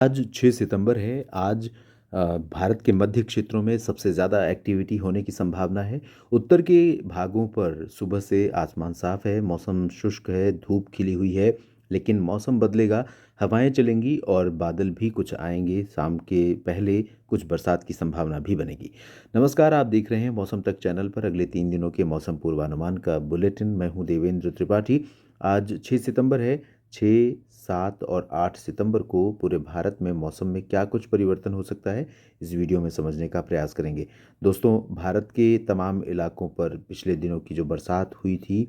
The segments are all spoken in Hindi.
आज 6 सितंबर है। आज भारत के मध्य क्षेत्रों में सबसे ज़्यादा एक्टिविटी होने की संभावना है। उत्तर के भागों पर सुबह से आसमान साफ है, मौसम शुष्क है, धूप खिली हुई है, लेकिन मौसम बदलेगा, हवाएं चलेंगी और बादल भी कुछ आएंगे। शाम के पहले कुछ बरसात की संभावना भी बनेगी। नमस्कार, आप देख रहे हैं मौसम तक चैनल पर अगले 3 दिनों के मौसम पूर्वानुमान का बुलेटिन। मैं हूं देवेंद्र त्रिपाठी। आज 6 सितंबर है। 6, 7 और 8 सितंबर को पूरे भारत में मौसम में क्या कुछ परिवर्तन हो सकता है, इस वीडियो में समझने का प्रयास करेंगे। दोस्तों, भारत के तमाम इलाकों पर पिछले दिनों की जो बरसात हुई थी,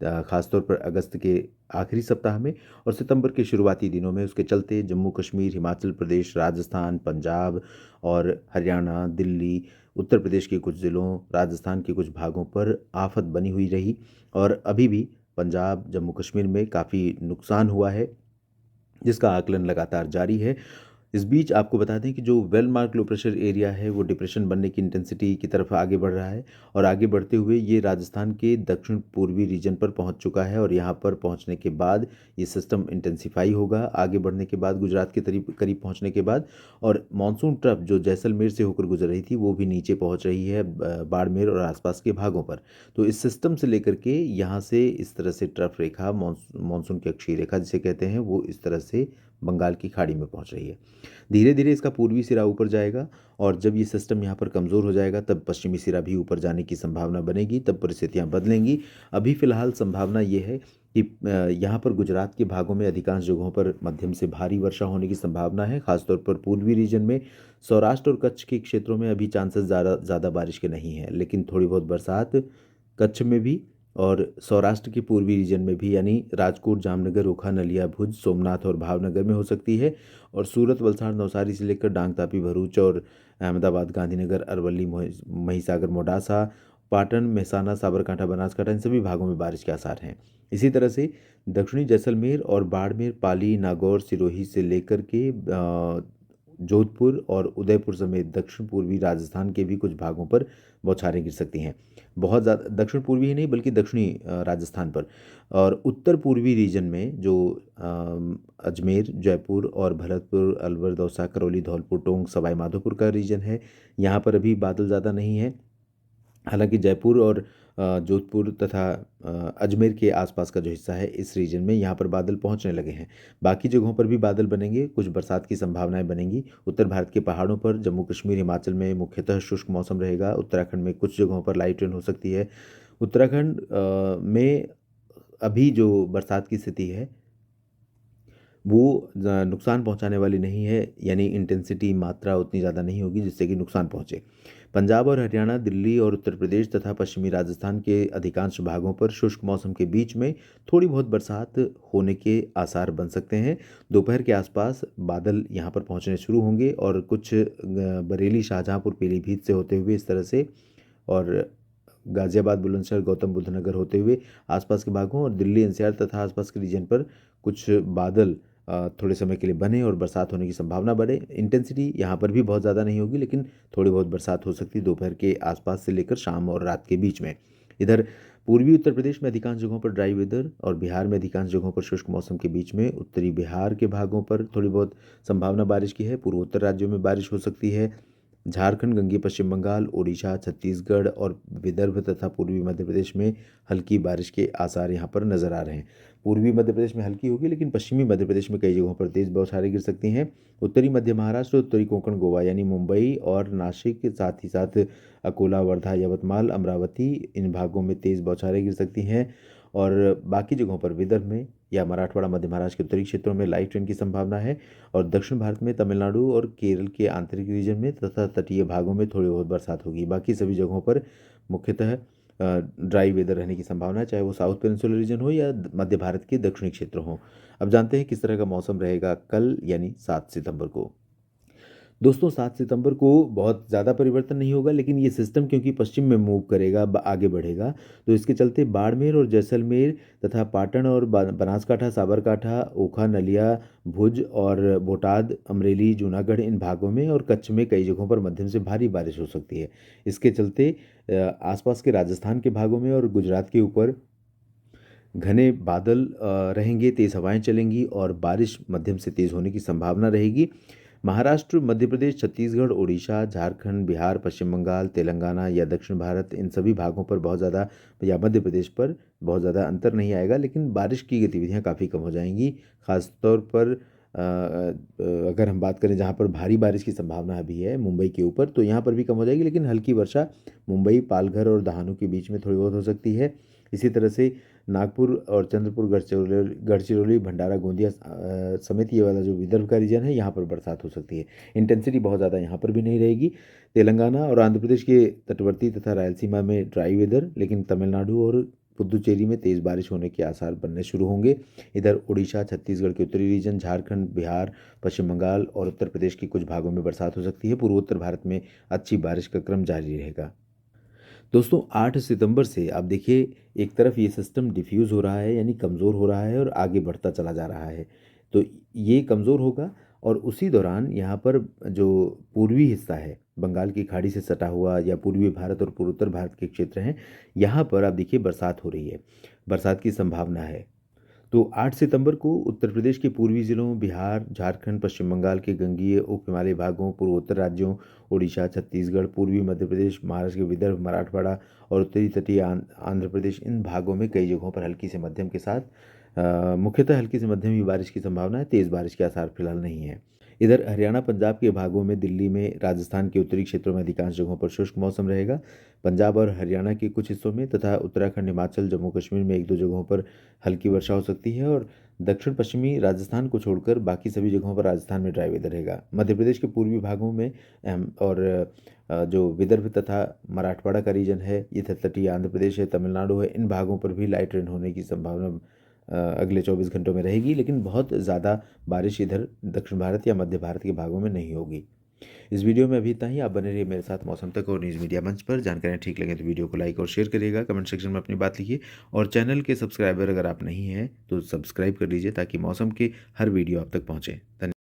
खासतौर पर अगस्त के आखिरी सप्ताह में और सितंबर के शुरुआती दिनों में, उसके चलते जम्मू कश्मीर, हिमाचल प्रदेश, राजस्थान, पंजाब और हरियाणा, दिल्ली, उत्तर प्रदेश के कुछ ज़िलों, राजस्थान के कुछ भागों पर आफत बनी हुई रही और अभी भी पंजाब, जम्मू कश्मीर में काफ़ी नुकसान हुआ है, जिसका आकलन लगातार जारी है। इस बीच आपको बता दें कि जो well mark low pressure area है वो डिप्रेशन बनने की इंटेंसिटी की तरफ आगे बढ़ रहा है और आगे बढ़ते हुए ये राजस्थान के दक्षिण पूर्वी रीजन पर पहुंच चुका है और यहाँ पर पहुंचने के बाद ये सिस्टम इंटेंसिफाई होगा, आगे बढ़ने के बाद गुजरात के करीब करीब पहुंचने के बाद। और मानसून ट्रफ जो जैसलमेर से होकर गुजर रही थी वो भी नीचे पहुंच रही है, बाड़मेर और आसपास के भागों पर। तो इस सिस्टम से लेकर के यहाँ से इस तरह से ट्रफ रेखा, मानसून की अक्षीय रेखा जिसे कहते हैं, वो इस तरह से बंगाल की खाड़ी में पहुंच रही है। धीरे धीरे इसका पूर्वी सिरा ऊपर जाएगा और जब ये सिस्टम यहाँ पर कमज़ोर हो जाएगा तब पश्चिमी सिरा भी ऊपर जाने की संभावना बनेगी, तब परिस्थितियाँ बदलेंगी। अभी फ़िलहाल संभावना ये है कि यहाँ पर गुजरात के भागों में अधिकांश जगहों पर मध्यम से भारी वर्षा होने की संभावना है, खासतौर पर पूर्वी रीजन में। सौराष्ट्र और कच्छ के क्षेत्रों में अभी चांसेस ज़्यादा ज़्यादा बारिश के नहीं हैं, लेकिन थोड़ी बहुत बरसात कच्छ में भी और सौराष्ट्र के पूर्वी रीजन में भी, यानी राजकोट, जामनगर, ओखा, नलिया, भुज, सोमनाथ और भावनगर में हो सकती है। और सूरत, वलसाड़, नवसारी से लेकर डांग, तापी, भरूच और अहमदाबाद, गांधीनगर, अरवली, महिसागर, मोडासा, पाटन, मेहसाना, साबरकांठा, बनासकांठा, इन सभी भागों में बारिश के आसार हैं। इसी तरह से दक्षिणी जैसलमेर और बाड़मेर, पाली, नागौर, सिरोही से लेकर के जोधपुर और उदयपुर समेत दक्षिण पूर्वी राजस्थान के भी कुछ भागों पर बौछारें गिर सकती हैं। बहुत ज़्यादा दक्षिण पूर्वी ही नहीं बल्कि दक्षिणी राजस्थान पर। और उत्तर पूर्वी रीजन में जो अजमेर, जयपुर और भरतपुर, अलवर, दौसा, करौली, धौलपुर, टोंक, सवाई माधोपुर का रीजन है, यहाँ पर अभी बादल ज़्यादा नहीं है। हालांकि जयपुर और जोधपुर तथा अजमेर के आसपास का जो हिस्सा है इस रीजन में, यहाँ पर बादल पहुँचने लगे हैं। बाकी जगहों पर भी बादल बनेंगे, कुछ बरसात की संभावनाएं बनेंगी। उत्तर भारत के पहाड़ों पर, जम्मू कश्मीर, हिमाचल में मुख्यतः शुष्क मौसम रहेगा। उत्तराखंड में कुछ जगहों पर लाइट रेन हो सकती है। उत्तराखंड में अभी जो बरसात की स्थिति है वो नुकसान पहुंचाने वाली नहीं है, यानी इंटेंसिटी, मात्रा उतनी ज़्यादा नहीं होगी जिससे कि नुकसान पहुंचे। पंजाब और हरियाणा, दिल्ली और उत्तर प्रदेश तथा पश्चिमी राजस्थान के अधिकांश भागों पर शुष्क मौसम के बीच में थोड़ी बहुत बरसात होने के आसार बन सकते हैं। दोपहर के आसपास बादल यहाँ पर पहुँचने शुरू होंगे और कुछ बरेली, शाहजहाँपुर, पीलीभीत से होते हुए इस तरह से, और गाजियाबाद, बुलंदशहर, गौतम बुद्ध नगर होते हुए आसपास के भागों और दिल्ली एनसीआर तथा आसपास के रीजन पर कुछ बादल थोड़े समय के लिए बने और बरसात होने की संभावना बढ़े। इंटेंसिटी यहाँ पर भी बहुत ज़्यादा नहीं होगी, लेकिन थोड़ी बहुत बरसात हो सकती है दोपहर के आसपास से लेकर शाम और रात के बीच में। इधर पूर्वी उत्तर प्रदेश में अधिकांश जगहों पर ड्राई वेदर और बिहार में अधिकांश जगहों पर शुष्क मौसम के बीच में। उत्तरी बिहार के भागों पर थोड़ी बहुत संभावना बारिश की है। पूर्वोत्तर राज्यों में बारिश हो सकती है। झारखंड, गंगे पश्चिम बंगाल, ओडिशा, छत्तीसगढ़ और विदर्भ तथा पूर्वी मध्य प्रदेश में हल्की बारिश के आसार यहाँ पर नजर आ रहे हैं। पूर्वी मध्य प्रदेश में हल्की होगी, लेकिन पश्चिमी मध्य प्रदेश में कई जगहों पर तेज बौछारें गिर सकती हैं। उत्तरी मध्य महाराष्ट्र, उत्तरी कोंकण, गोवा यानी मुंबई और नासिक के साथ ही साथ अकोला, वर्धा, यवतमाल, अमरावती, इन भागों में तेज बौछारें गिर सकती हैं। और बाकी जगहों पर विदर्भ में या मराठवाड़ा, मध्य महाराष्ट्र के उत्तरी क्षेत्रों में लाइट रेन की संभावना है। और दक्षिण भारत में तमिलनाडु और केरल के आंतरिक रीजन में तथा तटीय भागों में थोड़ी बहुत बरसात होगी। बाकी सभी जगहों पर मुख्यतः ड्राई वेदर रहने की संभावना है, चाहे वो साउथ पेनिनसुलर रीजन हो या मध्य भारत के दक्षिणी क्षेत्र हो। अब जानते हैं किस तरह का मौसम रहेगा कल, यानी 7 सितंबर को। दोस्तों, 7 सितंबर को बहुत ज़्यादा परिवर्तन नहीं होगा, लेकिन ये सिस्टम क्योंकि पश्चिम में मूव करेगा, आगे बढ़ेगा, तो इसके चलते बाड़मेर और जैसलमेर तथा पाटन और बनासकांठा, साबरकांठा, ओखा, नलिया, भुज और बोटाद, अमरेली, जूनागढ़, इन भागों में और कच्छ में कई जगहों पर मध्यम से भारी बारिश हो सकती है। इसके चलते आसपास के राजस्थान के भागों में और गुजरात के ऊपर घने बादल रहेंगे, तेज़ हवाएं चलेंगी और बारिश मध्यम से तेज़ होने की संभावना रहेगी। महाराष्ट्र, मध्य प्रदेश, छत्तीसगढ़, उड़ीसा, झारखंड, बिहार, पश्चिम बंगाल, तेलंगाना या दक्षिण भारत, इन सभी भागों पर बहुत ज़्यादा, या मध्य प्रदेश पर बहुत ज़्यादा अंतर नहीं आएगा, लेकिन बारिश की गतिविधियां काफ़ी कम हो जाएंगी। ख़ासतौर पर अगर हम बात करें जहां पर भारी बारिश की संभावना अभी है मुंबई के ऊपर, तो यहाँ पर भी कम हो जाएगी, लेकिन हल्की वर्षा मुंबई, पालघर और दहानू के बीच में थोड़ी बहुत हो सकती है। इसी तरह से नागपुर और चंद्रपुर, गढ़चिरौली गढ़चिरौली, भंडारा, गोंदिया समेत ये वाला जो विदर्भ का रीजन है, यहाँ पर बरसात हो सकती है। इंटेंसिटी बहुत ज़्यादा यहाँ पर भी नहीं रहेगी। तेलंगाना और आंध्र प्रदेश के तटवर्ती तथा रायलसीमा में ड्राई वेदर, लेकिन तमिलनाडु और पुदुचेरी में तेज़ बारिश होने के आसार बनने शुरू होंगे। इधर उड़ीसा, छत्तीसगढ़ के उत्तरी रीजन, झारखंड, बिहार, पश्चिम बंगाल और उत्तर प्रदेश के कुछ भागों में बरसात हो सकती है। पूर्वोत्तर भारत में अच्छी बारिश का क्रम जारी रहेगा। दोस्तों, 8 सितंबर से आप देखिए, एक तरफ ये सिस्टम डिफ्यूज़ हो रहा है, यानी कमज़ोर हो रहा है और आगे बढ़ता चला जा रहा है। तो ये कमज़ोर होगा और उसी दौरान यहाँ पर जो पूर्वी हिस्सा है, बंगाल की खाड़ी से सटा हुआ या पूर्वी भारत और पूर्वोत्तर भारत के क्षेत्र हैं, यहाँ पर आप देखिए बरसात हो रही है, बरसात की संभावना है। तो 8 सितंबर को उत्तर प्रदेश के पूर्वी जिलों, बिहार, झारखंड, पश्चिम बंगाल के गंगीय उप हिमालयी भागों, पूर्वोत्तर राज्यों, उड़ीसा, छत्तीसगढ़, पूर्वी मध्य प्रदेश, महाराष्ट्र के विदर्भ, मराठवाड़ा और उत्तरी तटीय आंध्र प्रदेश, इन भागों में कई जगहों पर हल्की से मध्यम के साथ मुख्यतः हल्की से मध्यम ही बारिश की संभावना है। तेज़ बारिश के आसार फिलहाल नहीं है। इधर हरियाणा, पंजाब के भागों में, दिल्ली में, राजस्थान के उत्तरी क्षेत्रों में अधिकांश जगहों पर शुष्क मौसम रहेगा। पंजाब और हरियाणा के कुछ हिस्सों में तथा उत्तराखंड, हिमाचल, जम्मू कश्मीर में एक दो जगहों पर हल्की वर्षा हो सकती है और दक्षिण पश्चिमी राजस्थान को छोड़कर बाकी सभी जगहों पर राजस्थान में ड्राई वेदर रहेगा। मध्य प्रदेश के पूर्वी भागों में और जो विदर्भ तथा मराठवाड़ा का रीजन है, ये तटीय आंध्र प्रदेश है, तमिलनाडु है, इन भागों पर भी लाइट रेन होने की संभावना अगले 24 घंटों में रहेगी, लेकिन बहुत ज़्यादा बारिश इधर दक्षिण भारत या मध्य भारत के भागों में नहीं होगी। इस वीडियो में अभी इतना ही। आप बने रहिए मेरे साथ मौसम तक और न्यूज़ मीडिया मंच पर। जानकारियाँ ठीक लगे तो वीडियो को लाइक और शेयर करिएगा, कमेंट सेक्शन में अपनी बात लिखिए और चैनल के सब्सक्राइबर अगर आप नहीं हैं तो सब्सक्राइब कर लीजिए ताकि मौसम के हर वीडियो आप तक पहुँचे। धन्यवाद।